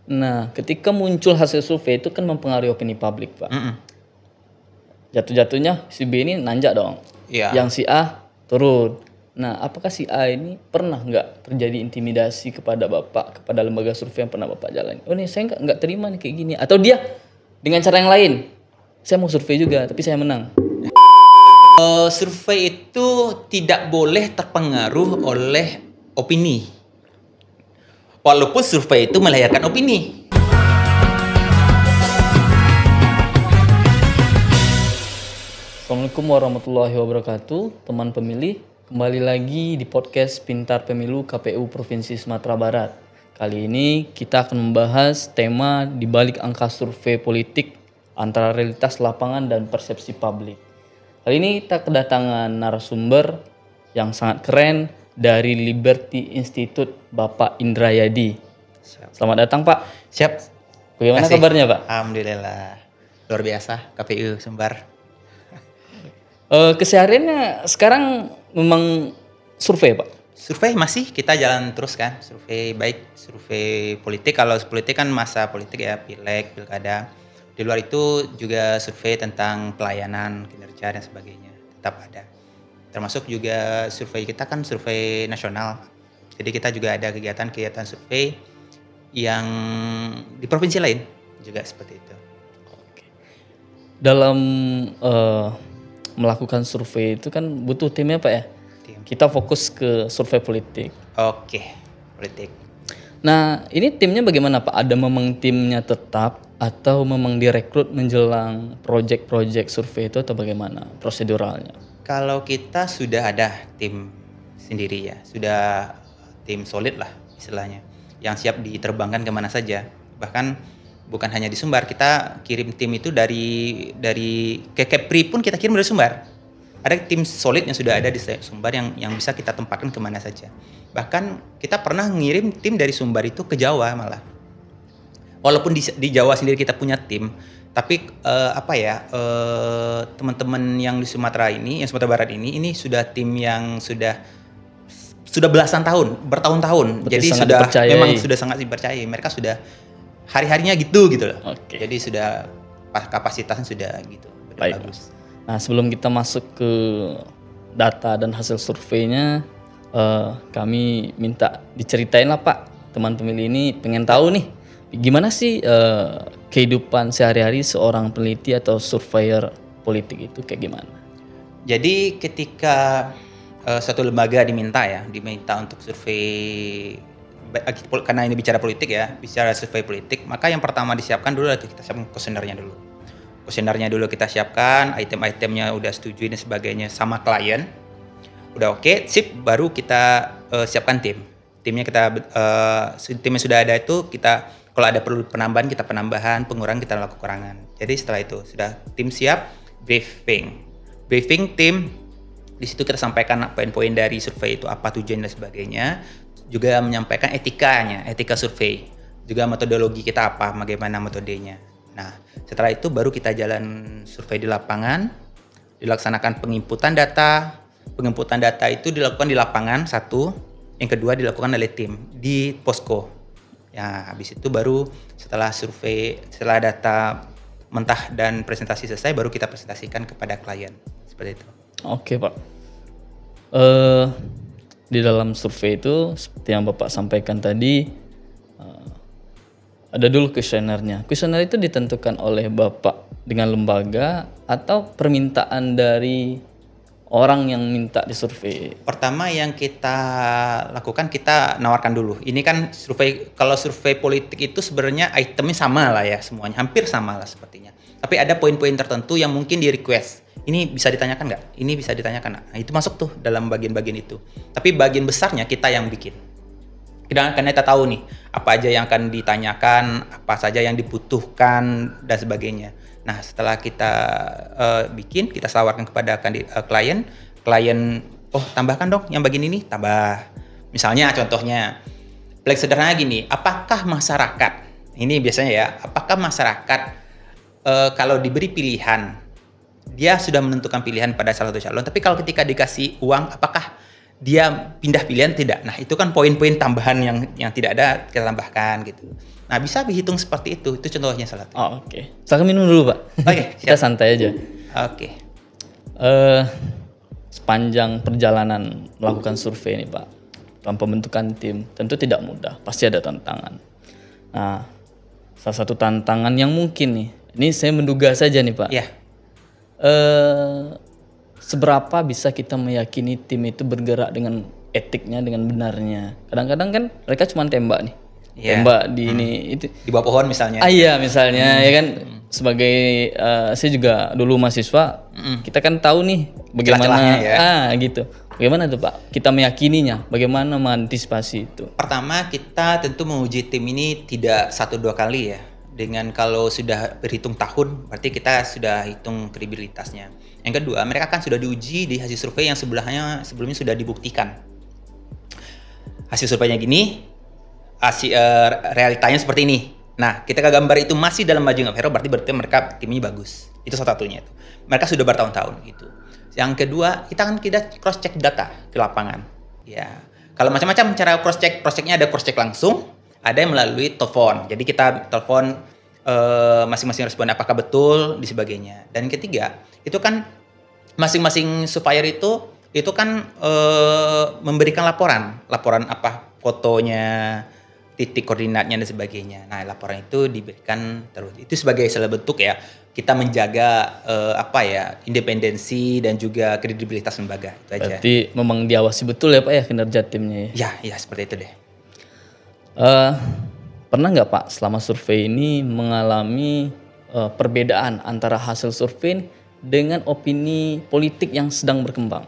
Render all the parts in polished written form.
Nah, ketika muncul hasil survei itu kan mempengaruhi opini publik, Pak. Jatuh-jatuhnya si B ini nanjak dong. Iya. Yang si A turun. Nah, apakah si A ini pernah nggak terjadi intimidasi kepada Bapak, kepada lembaga survei yang pernah Bapak jalani? Oh nih, saya nggak terima nih kayak gini. Atau dia dengan cara yang lain, saya mau survei juga, tapi saya menang. Survei itu tidak boleh terpengaruh oleh opini. Walaupun survei itu melahirkan opini. Assalamualaikum warahmatullahi wabarakatuh, teman pemilih. Kembali lagi di podcast Pintar Pemilu KPU Provinsi Sumatera Barat. Kali ini kita akan membahas tema di balik angka survei politik antara realitas lapangan dan persepsi publik. Kali ini kita kedatangan narasumber yang sangat keren dari Liberty Institute, Bapak Indrayadi. Selamat datang, Pak. Siap. Bagaimana Kasih. kabarnya, Pak? Alhamdulillah. Luar biasa KPU Sumbar. Kesehariannya sekarang memang survei, Pak? Survei masih kita jalan terus kan. Survei baik survei politik. Kalau politik kan masa politik ya, pileg, pilkada. Di luar itu juga survei tentang pelayanan, kinerja dan sebagainya. Tetap ada. Termasuk juga survei kita kan survei nasional. Jadi kita juga ada kegiatan-kegiatan survei yang di provinsi lain juga seperti itu. Dalam melakukan survei itu kan butuh timnya, Pak ya? Tim. Kita fokus ke survei politik. Oke, politik. Nah, ini timnya bagaimana, Pak? Ada memang timnya tetap atau memang direkrut menjelang proyek-proyek survei itu atau bagaimana proseduralnya? Kalau kita sudah ada tim sendiri ya, sudah tim solid lah istilahnya, yang siap diterbangkan kemana saja. Bahkan bukan hanya di Sumbar, kita kirim tim itu dari ke Kepri pun kita kirim dari Sumbar. Ada tim solid yang sudah ada di Sumbar yang bisa kita tempatkan kemana saja. Bahkan kita pernah ngirim tim dari Sumbar itu ke Jawa malah. Walaupun di Jawa sendiri kita punya tim, tapi teman-teman yang di Sumatera ini, yang Sumatera Barat ini sudah tim yang sudah belasan tahun, bertahun-tahun. Jadi sudah dipercayai. Memang sudah sangat dipercayai. Mereka sudah hari-harinya gitu loh. Oke. Jadi sudah kapasitasnya sudah gitu. Baik. Bagus. Nah, sebelum kita masuk ke data dan hasil surveinya, kami minta diceritain lah, Pak. Teman pemilih ini pengen tahu nih, gimana sih kehidupan sehari-hari seorang peneliti atau surveyor politik itu kayak gimana? Jadi ketika suatu lembaga diminta untuk survei, karena ini bicara politik ya, bicara survei politik, maka yang pertama disiapkan dulu kita siapkan kuesionernya dulu. Kuesionernya dulu kita siapkan, item-itemnya udah setuju dan sebagainya sama klien. Udah oke, sip, baru kita siapkan tim. Timnya sudah ada itu kita, kalau ada perlu penambahan kita penambahan, pengurangan kita lakukan kekurangan. Jadi setelah itu sudah tim siap, briefing tim. Di situ kita sampaikan poin-poin dari survei itu apa tujuan dan sebagainya. Juga menyampaikan etika survei. Juga metodologi kita apa, bagaimana metodenya. Nah, setelah itu baru kita jalan survei di lapangan, dilaksanakan penginputan data. Penginputan data itu dilakukan di lapangan satu, yang kedua dilakukan oleh tim di posko. Ya, habis itu baru setelah data mentah dan presentasi selesai, baru kita presentasikan kepada klien. Seperti itu. Oke, Pak. Di dalam survei itu seperti yang Bapak sampaikan tadi, ada dulu kuesionernya. Kuesioner itu ditentukan oleh Bapak dengan lembaga atau permintaan dari orang yang minta disurvei? Pertama yang kita lakukan, kita nawarkan dulu. Ini kan survei, kalau survei politik itu sebenarnya itemnya sama lah ya semuanya, hampir sama lah sepertinya. Tapi ada poin-poin tertentu yang mungkin di request. Ini bisa ditanyakan nggak? Ini bisa ditanyakan. Nah, itu masuk tuh dalam bagian-bagian itu. Tapi bagian besarnya kita yang bikin. Karena kita tahu nih, apa aja yang akan ditanyakan, apa saja yang dibutuhkan, dan sebagainya. Nah, setelah kita bikin, kita tawarkan kepada klien, oh tambahkan dong yang bagian ini, tambah. Misalnya contohnya, paling sederhana gini, apakah masyarakat, ini biasanya ya, apakah masyarakat kalau diberi pilihan, dia sudah menentukan pilihan pada salah satu calon, tapi kalau ketika dikasih uang, apakah dia pindah pilihan tidak. Nah, itu kan poin-poin tambahan yang tidak ada kita tambahkan gitu. Nah, bisa dihitung seperti itu. Itu contohnya salah satu. Oh, oke. Silakan minum dulu, Pak. Oke, Kita siap. santai aja. Oke. Sepanjang perjalanan melakukan survei ini, Pak, dalam pembentukan tim tentu tidak mudah, pasti ada tantangan. Nah, salah satu tantangan yang mungkin nih, ini saya menduga saja nih, Pak. Ya. Seberapa bisa kita meyakini tim itu bergerak dengan etiknya, dengan benarnya? Kadang-kadang kan mereka cuma tembak nih, tembak di ini itu. Di bawah pohon misalnya. Iya, misalnya ya kan. Sebagai saya juga dulu mahasiswa, kita kan tahu nih bagaimana gitu. Bagaimana tuh Pak? Kita meyakininya, bagaimana mengantisipasi itu? Pertama, kita tentu menguji tim ini tidak 1-2 kali ya. Dengan kalau sudah berhitung tahun, berarti kita sudah hitung kredibilitasnya. Yang kedua, mereka kan sudah diuji di hasil survei yang sebelumnya sudah dibuktikan. Hasil surveinya gini, realitanya seperti ini. Nah, ketika gambar itu masih dalam margin of error, berarti mereka timnya bagus. Itu satu-satunya itu. Mereka sudah bertahun-tahun gitu. Yang kedua, kita cross check data ke lapangan. Ya, kalau macam-macam cara cross checknya ada cross check langsung, ada yang melalui telepon. Jadi kita telepon masing-masing responden apakah betul di sebagainya. Dan ketiga, itu kan masing-masing supplier itu kan memberikan laporan apa fotonya, titik koordinatnya dan sebagainya. Nah, laporan itu diberikan terus. Itu sebagai salah bentuk ya kita menjaga independensi dan juga kredibilitas lembaga. Itu aja. Berarti memang diawasi betul ya Pak ya kinerja timnya ya? Ya seperti itu deh. Pernah nggak Pak selama survei ini mengalami perbedaan antara hasil survei dengan opini politik yang sedang berkembang?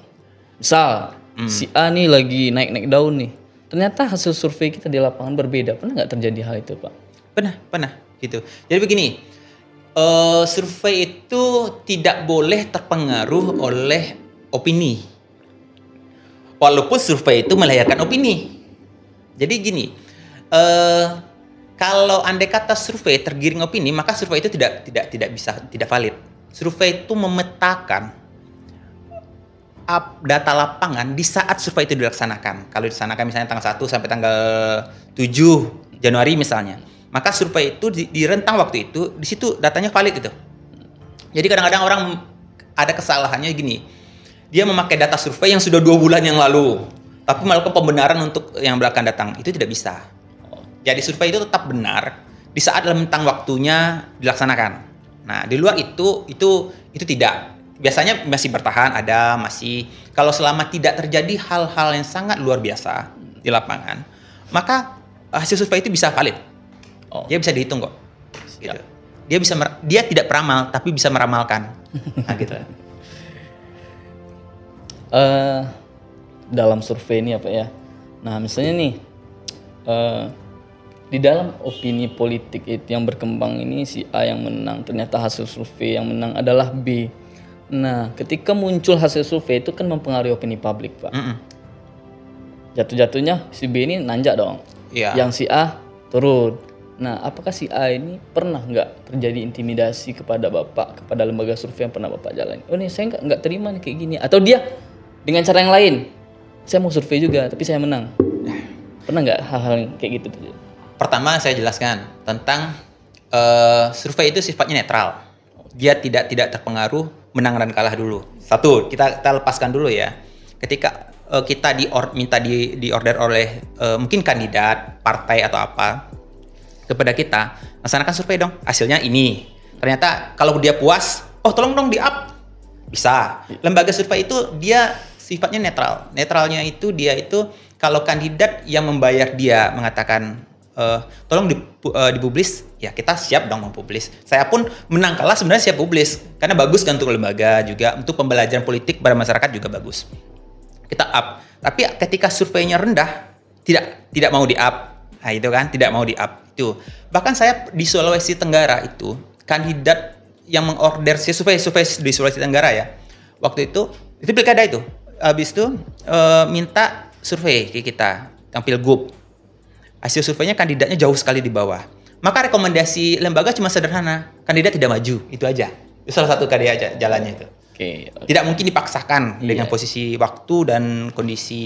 Misal si A nih lagi naik-naik daun nih. Ternyata hasil survei kita di lapangan berbeda. Pernah nggak terjadi hal itu, Pak? Pernah gitu. Jadi begini, survei itu tidak boleh terpengaruh oleh opini. Walaupun survei itu melahirkan opini. Jadi gini, kalau andai kata survei tergiring opini, maka survei itu tidak valid. Survei itu memetakan data lapangan di saat survei itu dilaksanakan. Kalau dilaksanakan misalnya tanggal 1 sampai tanggal 7 Januari misalnya, maka survei itu di rentang waktu itu, di situ datanya valid itu. Jadi kadang-kadang orang ada kesalahannya gini, dia memakai data survei yang sudah 2 bulan yang lalu, tapi melakukan pembenaran untuk yang belakang datang, itu tidak bisa. Jadi survei itu tetap benar di saat dalam rentang waktunya dilaksanakan. Nah, di luar itu tidak. Biasanya masih bertahan, kalau selama tidak terjadi hal-hal yang sangat luar biasa di lapangan, maka hasil survei itu bisa valid. Dia bisa dihitung kok. Gitu. Dia tidak peramal tapi bisa meramalkan. Nah, gitu. Dalam survei ini apa ya? Nah, misalnya nih di dalam opini politik itu yang berkembang ini si A yang menang, ternyata hasil survei yang menang adalah B. Nah, ketika muncul hasil survei itu kan mempengaruhi opini publik, Pak. Jatuh-jatuhnya si B ini nanjak dong. Yang si A turun. Nah, apakah si A ini pernah nggak terjadi intimidasi kepada Bapak, kepada lembaga survei yang pernah Bapak jalani? Oh nih, saya nggak terima nih kayak gini. Atau dia dengan cara yang lain, saya mau survei juga, tapi saya menang. Pernah nggak hal-hal kayak gitu terjadi? Pertama, saya jelaskan tentang survei itu sifatnya netral. Dia tidak terpengaruh menang dan kalah dulu. Satu, kita lepaskan dulu ya. Ketika kita minta di order oleh mungkin kandidat, partai atau apa kepada kita, laksanakan survei dong. Hasilnya ini. Ternyata kalau dia puas, tolong dong di-up. Bisa. Lembaga survei itu dia sifatnya netral. Netralnya itu dia itu kalau kandidat yang membayar dia mengatakan tolong dipublis, ya kita siap dong mempublis. Saya pun menang kalah sebenarnya siap publis karena bagus kan untuk lembaga juga, untuk pembelajaran politik pada masyarakat juga bagus. Kita up. Tapi ketika surveinya rendah, tidak mau di-up. Nah, itu kan tidak mau di-up itu. Bahkan saya di Sulawesi Tenggara itu kandidat yang mengorder survei di Sulawesi Tenggara ya. Waktu itu pilkada itu. Habis itu minta survei ke kita, tampil pilgub. Hasil surveinya kandidatnya jauh sekali di bawah. Maka rekomendasi lembaga cuma sederhana, kandidat tidak maju, itu aja. Itu salah satu karya jalannya itu. Oke. Tidak mungkin dipaksakan Iya. dengan posisi waktu dan kondisi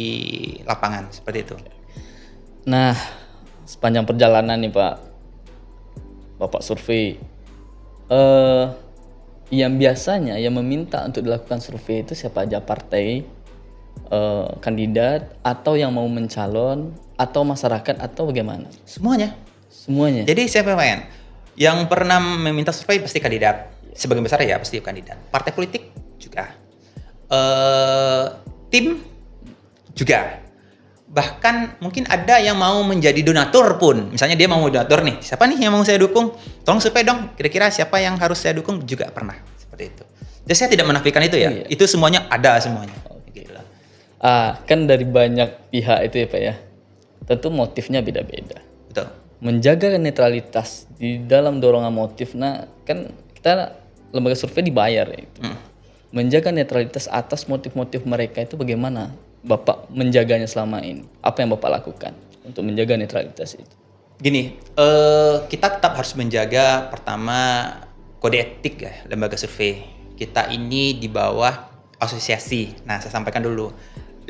lapangan seperti itu. Nah, sepanjang perjalanan nih Pak, Bapak survei, yang biasanya yang meminta untuk dilakukan survei itu siapa aja, partai, kandidat, atau yang mau mencalon, atau masyarakat, atau bagaimana? Semuanya. Semuanya. Jadi siapa yang pernah meminta survei pasti kandidat. Sebagian besar ya pasti kandidat. Partai politik juga. Tim juga. Bahkan mungkin ada yang mau menjadi donatur pun. Misalnya dia mau donatur nih. Siapa nih yang mau saya dukung? Tolong survei dong. Kira-kira siapa yang harus saya dukung? Juga pernah. Seperti itu. Jadi saya tidak menafikan itu ya. Iya. Itu semuanya ada semuanya. Gitu lah. Kan dari banyak pihak itu ya Pak ya. Tentu motifnya beda-beda. Betul. Menjaga netralitas di dalam dorongan motif, nah kan kita lembaga survei dibayar ya itu. Menjaga netralitas atas motif-motif mereka itu bagaimana Bapak menjaganya selama ini? Apa yang Bapak lakukan untuk menjaga netralitas itu? Gini, kita tetap harus menjaga pertama kode etik ya lembaga survei. Kita ini di bawah asosiasi. Nah, saya sampaikan dulu.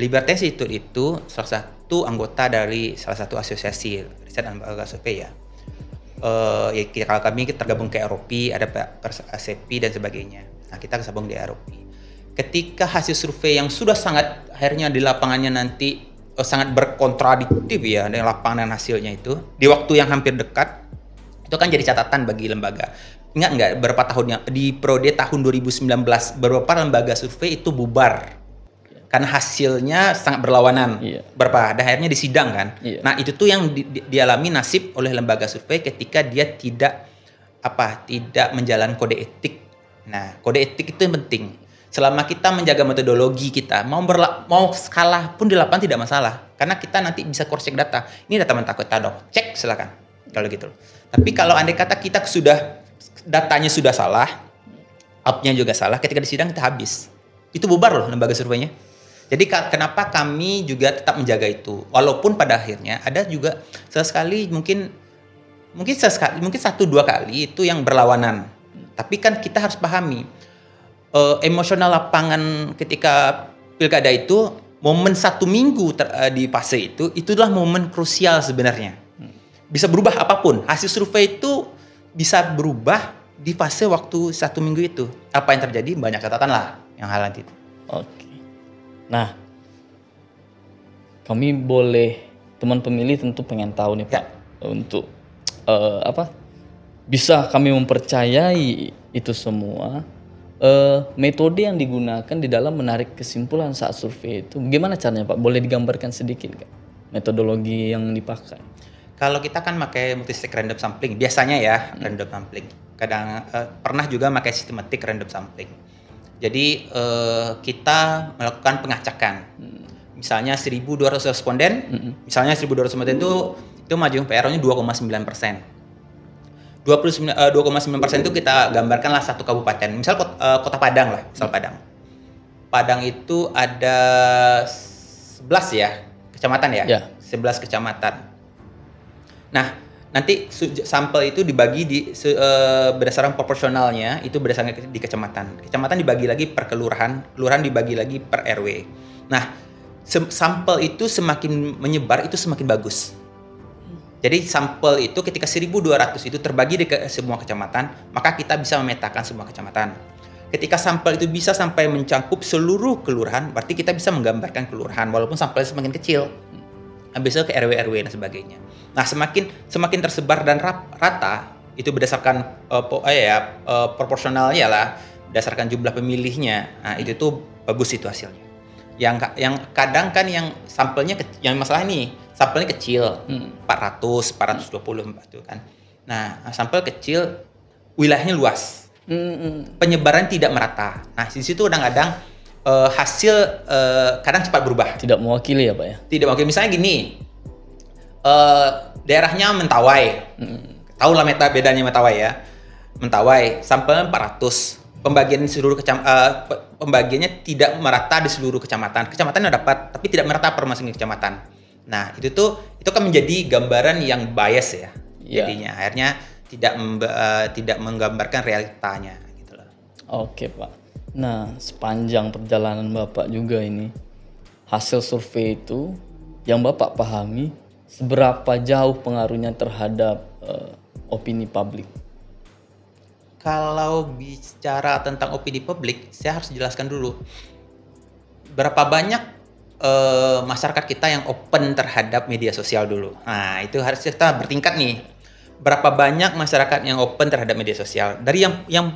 Libertas Institute itu salah satu anggota dari salah satu asosiasi riset dan lembaga survei ya. Kalau kami tergabung ke ROP, ada ACP dan sebagainya. Nah, kita tergabung di ROP. Ketika hasil survei yang sudah sangat akhirnya di lapangannya nanti sangat berkontradiktif ya dengan lapangan dan hasilnya itu di waktu yang hampir dekat, itu kan jadi catatan bagi lembaga. Ingat nggak berapa tahunnya di periode tahun 2019 beberapa lembaga survei itu bubar karena hasilnya sangat berlawanan. Iya. Berapa? Dan akhirnya disidang kan. Iya. Nah itu tuh yang dialami nasib oleh lembaga survei ketika dia tidak menjalankan kode etik. Nah kode etik itu yang penting. Selama kita menjaga metodologi kita, mau kalah pun di lapangan tidak masalah. Karena kita nanti bisa cross check data. Ini data mentah kita dong, cek silakan. Kalau gitu. Tapi kalau andai kata kita datanya sudah salah, outnya juga salah, ketika disidang kita habis. Itu bubar loh lembaga surveinya. Jadi kenapa kami juga tetap menjaga itu. Walaupun pada akhirnya ada juga sesekali mungkin 1-2 kali itu yang berlawanan. Tapi kan kita harus pahami emosional lapangan ketika pilkada itu momen 1 minggu di fase itulah momen krusial sebenarnya. Bisa berubah apapun. Hasil survei itu bisa berubah di fase waktu 1 minggu itu. Apa yang terjadi? Banyak catatan lah yang hal nanti itu. Oke. Nah, kami boleh, teman pemilih tentu pengen tahu nih Pak, untuk bisa kami mempercayai itu semua. Metode yang digunakan di dalam menarik kesimpulan saat survei itu bagaimana caranya Pak? Boleh digambarkan sedikit Kak? Metodologi yang dipakai. Kalau kita kan pakai multistage random sampling, biasanya ya random sampling. Kadang pernah juga pakai systematic random sampling. Jadi kita melakukan pengacakan. Misalnya 1.200 responden, misalnya 1.200 responden itu maju PR-nya 2,9%. 2,9% itu kita gambarkanlah satu kabupaten. Misal kota Padang lah, misal Padang. Padang itu ada 11 ya kecamatan ya, 11 kecamatan. Nah, nanti sampel itu dibagi berdasarkan proporsionalnya, itu berdasarkan di kecamatan. Kecamatan dibagi lagi per kelurahan, kelurahan dibagi lagi per RW. Nah, sampel itu semakin menyebar itu semakin bagus. Jadi sampel itu ketika 1.200 itu terbagi di semua kecamatan, maka kita bisa memetakan semua kecamatan. Ketika sampel itu bisa sampai mencakup seluruh kelurahan, berarti kita bisa menggambarkan kelurahan walaupun sampelnya semakin kecil. Habis itu ke RW dan sebagainya. Nah, semakin tersebar dan rata itu berdasarkan proporsionalnya lah, berdasarkan jumlah pemilihnya. Nah, itu tuh bagus itu hasilnya. Yang kadang kan yang sampelnya yang masalah nih, sampelnya kecil, 420 itu kan. Nah, sampel kecil, wilayahnya luas. Penyebaran tidak merata. Nah, di situ kadang-kadang hasil kadang cepat berubah. Tidak mewakili ya Pak ya? Tidak mewakili. Misalnya gini, daerahnya Mentawai. Tahu lah bedanya Mentawai ya. Mentawai, sampelnya 400. Pembagiannya tidak merata di seluruh kecamatan. Kecamatannya dapat, tapi tidak merata per masing-masing kecamatan. Nah, itu kan menjadi gambaran yang bias ya. Jadinya akhirnya tidak menggambarkan realitanya gitu loh. Oke Pak. Nah, sepanjang perjalanan Bapak juga ini, hasil survei itu yang Bapak pahami seberapa jauh pengaruhnya terhadap opini publik? Kalau bicara tentang opini publik, saya harus jelaskan dulu berapa banyak masyarakat kita yang open terhadap media sosial dulu. Nah, itu harus kita bertingkat nih. Berapa banyak masyarakat yang open terhadap media sosial? Dari yang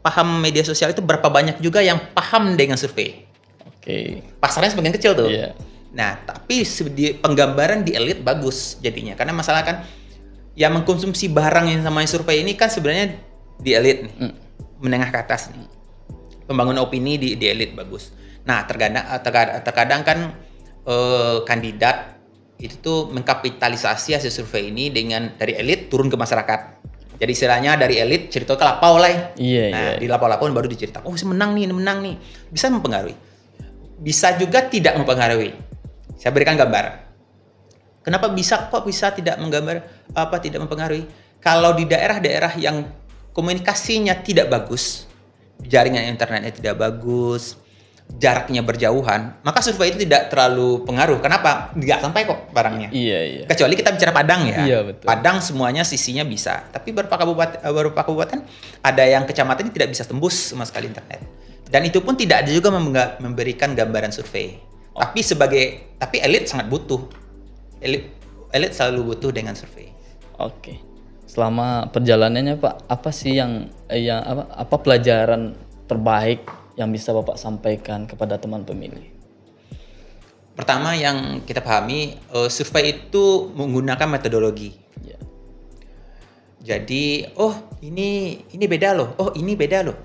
paham media sosial itu berapa banyak juga yang paham dengan survei? Oke. Pasarnya sebagian kecil tuh. Iya. Nah, tapi penggambaran di elit bagus jadinya. Karena masalah kan yang mengkonsumsi barang yang namanya survei ini kan sebenarnya di elit nih. Menengah ke atas nih. Pembangunan opini di elit bagus. Nah, terkadang kan kandidat itu tuh mengkapitalisasi hasil survei ini dengan dari elit turun ke masyarakat. Jadi istilahnya dari elit cerita ke lapau lah. Iya. Di lapau-lapau baru diceritakan, oh saya menang nih. Bisa mempengaruhi. Bisa juga tidak mempengaruhi. Saya berikan gambar. Kenapa kok bisa tidak tidak mempengaruhi? Kalau di daerah-daerah yang komunikasinya tidak bagus, jaringan internetnya tidak bagus, jaraknya berjauhan, maka survei itu tidak terlalu pengaruh. Kenapa? Nggak sampai kok barangnya. Iya. Kecuali kita bicara Padang ya. Iya, betul. Padang semuanya sisinya bisa. Tapi beberapa kabupaten ada yang kecamatannya tidak bisa tembus sama sekali internet. Dan itu pun tidak ada juga memberikan gambaran survei. Tapi elit sangat butuh. Elit selalu butuh dengan survei. Oke. Selama perjalanannya Pak, apa sih apa pelajaran terbaik yang bisa Bapak sampaikan kepada teman pemilih? Pertama yang kita pahami, survei itu menggunakan metodologi. Ya. Jadi, ini beda loh. Ini beda loh.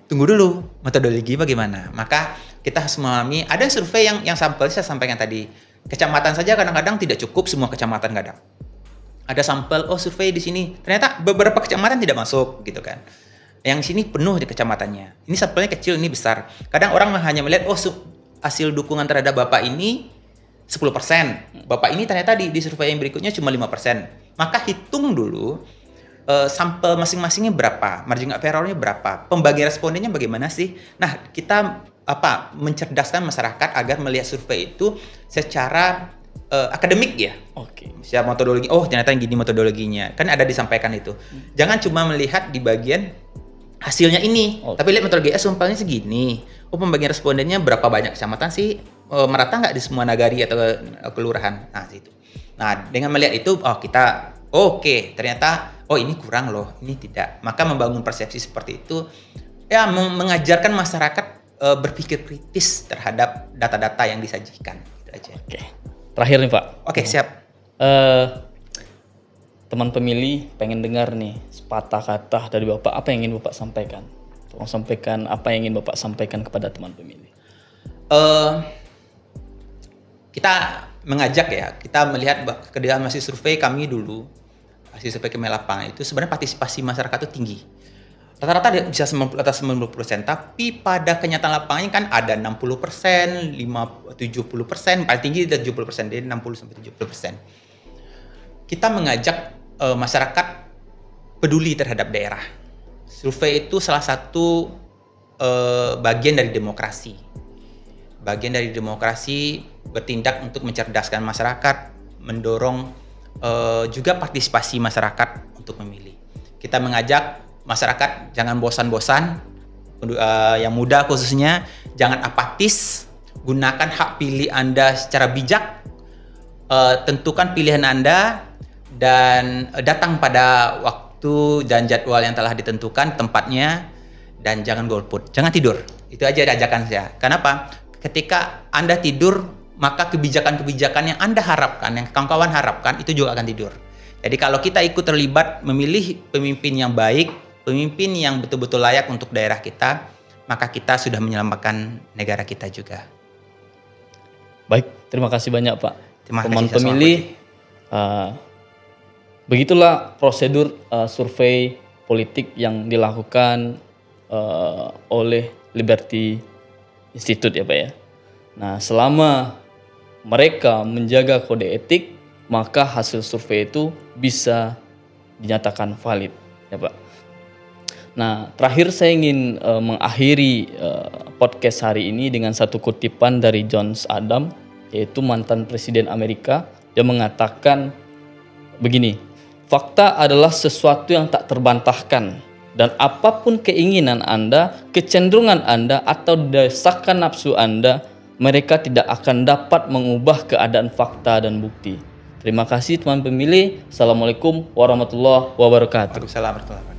Tunggu dulu, metodologi bagaimana? Maka kita harus memahami, ada survei yang sampel saya sampaikan tadi. Kecamatan saja kadang-kadang tidak cukup semua kecamatan kadang. Ada sampel, survei di sini. Ternyata beberapa kecamatan tidak masuk gitu kan. Yang sini penuh di kecamatannya. Ini sampelnya kecil, ini besar. Kadang orang hanya melihat, hasil dukungan terhadap Bapak ini 10%. Bapak ini ternyata di survei yang berikutnya cuma 5%. Maka hitung dulu sampel masing-masingnya berapa, margin of error-nya berapa, pembagian respondennya bagaimana sih. Nah, kita mencerdaskan masyarakat agar melihat survei itu secara akademik ya. Oke. Siapa metodologi? Ternyata yang gini metodologinya. Kan ada disampaikan itu. Jangan cuma melihat di bagian hasilnya ini, tapi lihat metodologi sampelnya segini. Pembagian respondennya berapa banyak kecamatan sih? Merata nggak di semua nagari atau kelurahan? Nah, situ. Nah, dengan melihat itu, kita ternyata ini kurang loh, ini tidak. Maka membangun persepsi seperti itu, ya mengajarkan masyarakat berpikir kritis terhadap data-data yang disajikan. Gitu aja. Oke. Terakhir nih Pak. Oke, siap. Teman pemilih pengen dengar nih sepatah kata dari Bapak, apa yang ingin Bapak sampaikan? Tolong sampaikan apa yang ingin Bapak sampaikan kepada teman pemilih. Kita mengajak ya, kita melihat ketika masih survei kami dulu, hasil survei kami lapangan itu sebenarnya partisipasi masyarakat itu tinggi. Rata-rata bisa atas 90%, tapi pada kenyataan lapangannya kan ada 60%, 70%, paling tinggi dari 70%, dari 60-70%. Kita mengajak masyarakat peduli terhadap daerah. Survei itu salah satu bagian dari demokrasi. Bagian dari demokrasi bertindak untuk mencerdaskan masyarakat, mendorong juga partisipasi masyarakat untuk memilih. Kita mengajak masyarakat jangan bosan-bosan, yang muda khususnya, jangan apatis, gunakan hak pilih Anda secara bijak, tentukan pilihan Anda, dan datang pada waktu dan jadwal yang telah ditentukan, tempatnya, dan jangan golput, jangan tidur. Itu aja ajakan saya. Kenapa? Ketika Anda tidur, maka kebijakan-kebijakan yang Anda harapkan, yang kawan-kawan harapkan, itu juga akan tidur. Jadi kalau kita ikut terlibat memilih pemimpin yang baik, pemimpin yang betul-betul layak untuk daerah kita, maka kita sudah menyelamatkan negara kita juga. Baik, terima kasih banyak Pak. Teman pemilih, begitulah prosedur survei politik yang dilakukan oleh Liberty Institute ya Pak ya. Nah, selama mereka menjaga kode etik, maka hasil survei itu bisa dinyatakan valid ya Pak. Nah, terakhir saya ingin mengakhiri podcast hari ini dengan satu kutipan dari John Adams, yaitu mantan Presiden Amerika. Dia mengatakan begini, fakta adalah sesuatu yang tak terbantahkan, dan apapun keinginan Anda, kecenderungan Anda, atau desakan nafsu Anda, mereka tidak akan dapat mengubah keadaan fakta dan bukti. Terima kasih teman pemilih. Assalamualaikum warahmatullahi wabarakatuh. Waalaikumsalam warahmatullahi wabarakatuh.